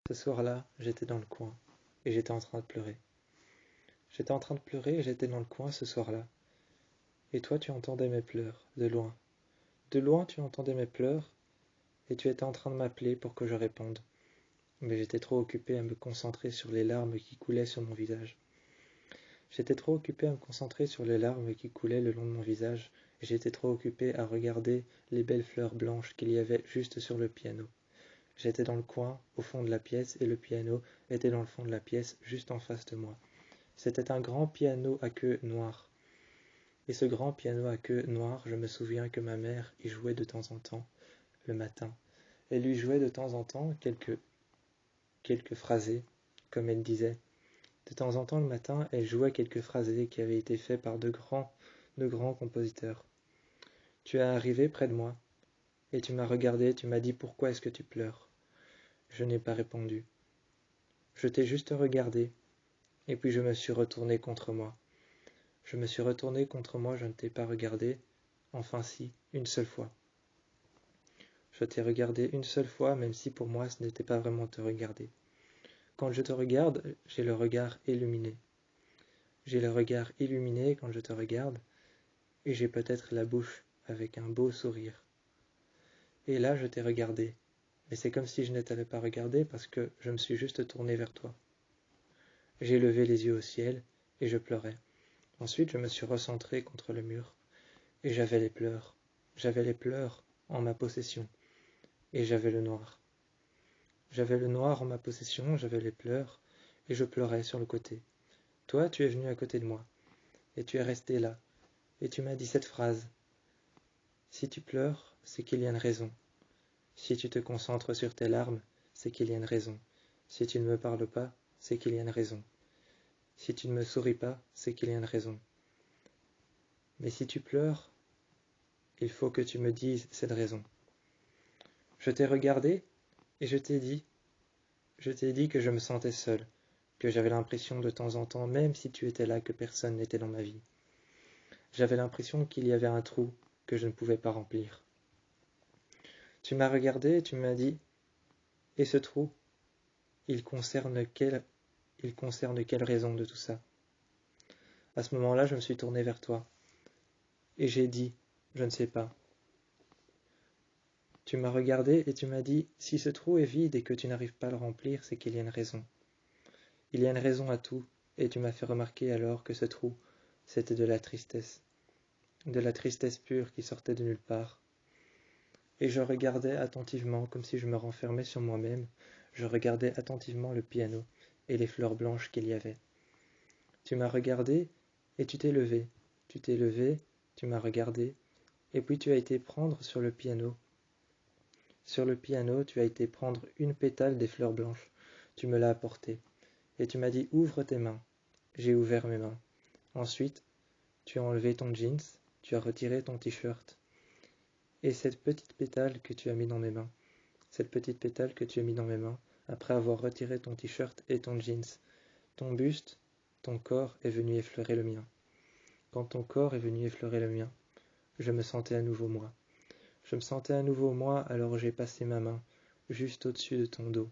Ce soir-là, j'étais dans le coin, et j'étais en train de pleurer. J'étais en train de pleurer et j'étais dans le coin ce soir-là. Et toi, tu entendais mes pleurs, de loin. De loin, tu entendais mes pleurs, et tu étais en train de m'appeler pour que je réponde. Mais j'étais trop occupé à me concentrer sur les larmes qui coulaient sur mon visage. J'étais trop occupé à me concentrer sur les larmes qui coulaient le long de mon visage, et j'étais trop occupé à regarder les belles fleurs blanches qu'il y avait juste sur le piano. J'étais dans le coin, au fond de la pièce, et le piano était dans le fond de la pièce, juste en face de moi. C'était un grand piano à queue noire. Et ce grand piano à queue noire, je me souviens que ma mère y jouait de temps en temps, le matin. Elle lui jouait de temps en temps quelques phrasés, comme elle disait. De temps en temps le matin, elle jouait quelques phrasés qui avaient été faits par de grands compositeurs. Tu es arrivé près de moi, et tu m'as regardé, tu m'as dit pourquoi est-ce que tu pleures? Je n'ai pas répondu. Je t'ai juste regardé, et puis je me suis retourné contre moi. Je me suis retourné contre moi, je ne t'ai pas regardé. Enfin si, une seule fois. Je t'ai regardé une seule fois, même si pour moi ce n'était pas vraiment te regarder. Quand je te regarde, j'ai le regard illuminé. J'ai le regard illuminé quand je te regarde, et j'ai peut-être la bouche avec un beau sourire. Et là, je t'ai regardé, mais c'est comme si je ne t'avais pas regardé parce que je me suis juste tourné vers toi. J'ai levé les yeux au ciel, et je pleurais. Ensuite, je me suis recentré contre le mur, et j'avais les pleurs. J'avais les pleurs en ma possession, et j'avais le noir. J'avais le noir en ma possession, j'avais les pleurs, et je pleurais sur le côté. Toi, tu es venu à côté de moi, et tu es resté là, et tu m'as dit cette phrase. Si tu pleures, c'est qu'il y a une raison. Si tu te concentres sur tes larmes, c'est qu'il y a une raison. Si tu ne me parles pas, c'est qu'il y a une raison. Si tu ne me souris pas, c'est qu'il y a une raison. Mais si tu pleures, il faut que tu me dises cette raison. Je t'ai regardé, et je t'ai dit que je me sentais seul, que j'avais l'impression de temps en temps, même si tu étais là, que personne n'était dans ma vie. J'avais l'impression qu'il y avait un trou que je ne pouvais pas remplir. Tu m'as regardé et tu m'as dit, et ce trou, il concerne quelle raison de tout ça? À ce moment-là, je me suis tourné vers toi, et j'ai dit, je ne sais pas. Tu m'as regardé et tu m'as dit, si ce trou est vide et que tu n'arrives pas à le remplir, c'est qu'il y a une raison. Il y a une raison à tout, et tu m'as fait remarquer alors que ce trou, c'était de la tristesse pure qui sortait de nulle part. Et je regardais attentivement, comme si je me renfermais sur moi-même, je regardais attentivement le piano et les fleurs blanches qu'il y avait. Tu m'as regardé et tu t'es levé. Tu t'es levé, tu m'as regardé, et puis tu as été prendre sur le piano. Sur le piano, tu as été prendre une pétale des fleurs blanches. Tu me l'as apportée, et tu m'as dit ouvre tes mains. J'ai ouvert mes mains. Ensuite, tu as enlevé ton jeans, tu as retiré ton t-shirt. Et cette petite pétale que tu as mis dans mes mains, cette petite pétale que tu as mis dans mes mains, après avoir retiré ton t-shirt et ton jeans, ton buste, ton corps est venu effleurer le mien. Quand ton corps est venu effleurer le mien, je me sentais à nouveau moi. Je me sentais à nouveau moi, alors j'ai passé ma main juste au-dessus de ton dos.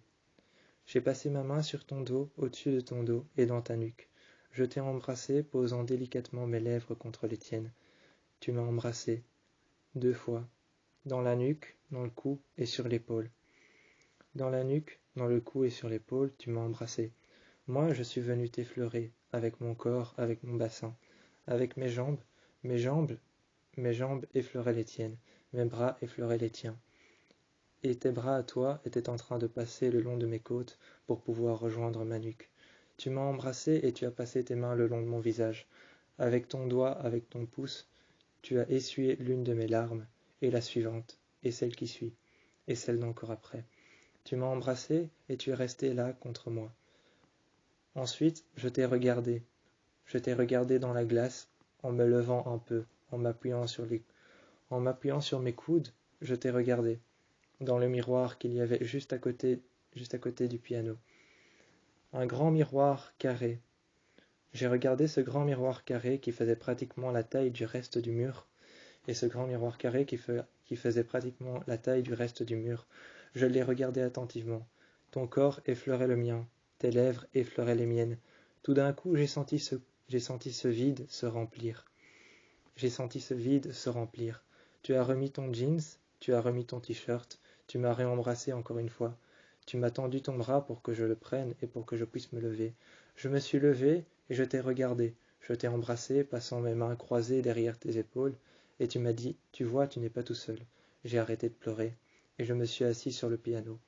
J'ai passé ma main sur ton dos, au-dessus de ton dos et dans ta nuque. Je t'ai embrassé, posant délicatement mes lèvres contre les tiennes. Tu m'as embrassé, 2 fois, dans la nuque, dans le cou et sur l'épaule. Dans la nuque, dans le cou et sur l'épaule, tu m'as embrassé. Moi, je suis venu t'effleurer, avec mon corps, avec mon bassin, avec mes jambes, mes jambes effleuraient les tiennes, mes bras effleuraient les tiens. Et tes bras à toi étaient en train de passer le long de mes côtes pour pouvoir rejoindre ma nuque. Tu m'as embrassé et tu as passé tes mains le long de mon visage. Avec ton doigt, avec ton pouce, tu as essuyé l'une de mes larmes, et la suivante, et celle qui suit, et celle d'encore après. Tu m'as embrassé et tu es resté là contre moi. Ensuite, je t'ai regardé. Je t'ai regardé dans la glace, en me levant un peu, en m'appuyant sur mes coudes, je t'ai regardé, dans le miroir qu'il y avait juste à côté du piano. Un grand miroir carré. J'ai regardé ce grand miroir carré qui faisait pratiquement la taille du reste du mur, et ce grand miroir carré qui faisait pratiquement la taille du reste du mur. Je l'ai regardé attentivement. Ton corps effleurait le mien, tes lèvres effleuraient les miennes. Tout d'un coup, j'ai senti ce vide se remplir. J'ai senti ce vide se remplir. Tu as remis ton jeans, tu as remis ton t-shirt, tu m'as réembrassé encore une fois. Tu m'as tendu ton bras pour que je le prenne et pour que je puisse me lever. Je me suis levé et je t'ai regardé. Je t'ai embrassé, passant mes mains croisées derrière tes épaules, et tu m'as dit, tu vois, tu n'es pas tout seul. J'ai arrêté de pleurer, et je me suis assis sur le piano.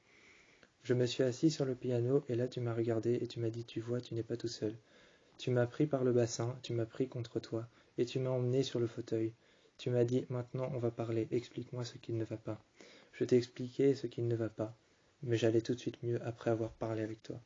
Je me suis assis sur le piano, et là tu m'as regardé, et tu m'as dit, tu vois, tu n'es pas tout seul. Tu m'as pris par le bassin, tu m'as pris contre toi, et tu m'as emmené sur le fauteuil. Tu m'as dit, maintenant on va parler, explique-moi ce qui ne va pas. Je t'ai expliqué ce qui ne va pas, mais j'allais tout de suite mieux après avoir parlé avec toi.